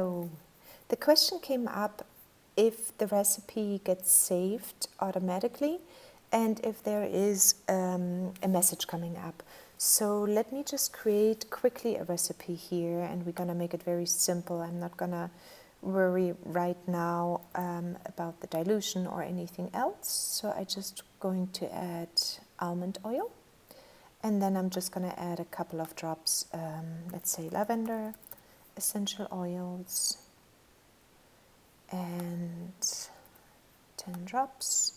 So the question came up if the recipe gets saved automatically and if there is a message coming up. So let me just create quickly a recipe here, and we're going to make it very simple. I'm not going to worry right now about the dilution or anything else. So I'm just going to add almond oil, and then I'm just going to add a couple of drops, let's say lavender, essential oils, and 10 drops.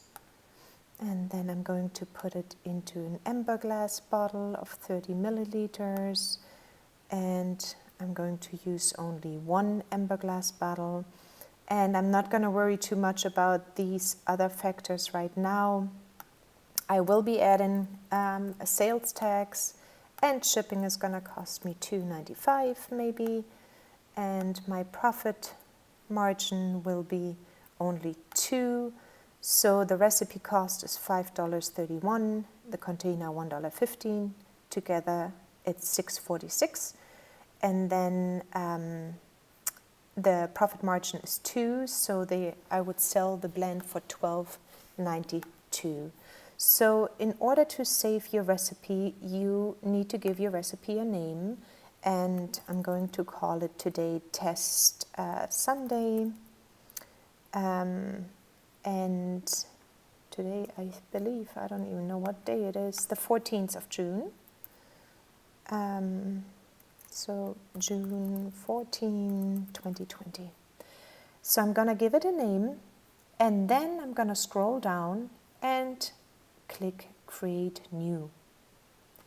And then I'm going to put it into an amber glass bottle of 30 milliliters, and I'm going to use only one amber glass bottle. And I'm not going to worry too much about these other factors right now. I will be adding a sales tax, and shipping is going to cost me $2.95 maybe, and my profit margin will be only $2. So the recipe cost is $5.31, the container $1.15, together it's $6.46, and then the profit margin is 2, so I would sell the blend for $12.92. So in order to save your recipe, you need to give your recipe a name, and I'm going to call it today Test Sunday. And today, I believe, I don't even know what day it is, the 14th of June. So June 14, 2020. So I'm going to give it a name, and then I'm going to scroll down and click Create New.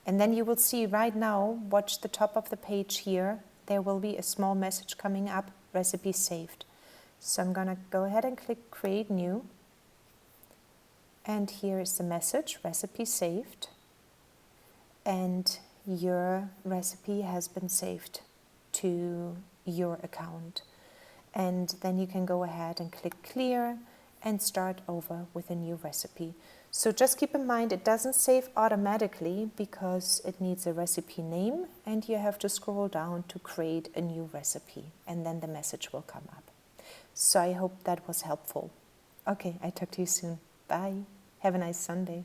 And then you will see right now, watch the top of the page here, there will be a small message coming up, Recipe Saved. So I'm going to go ahead and click Create New. And here is the message, Recipe Saved. And your recipe has been saved to your account. And then you can go ahead and click Clear and start over with a new recipe. So just keep in mind, it doesn't save automatically because it needs a recipe name, and you have to scroll down to create a new recipe, and then the message will come up. So I hope that was helpful. Okay, I talk to you soon. Bye. Have a nice Sunday.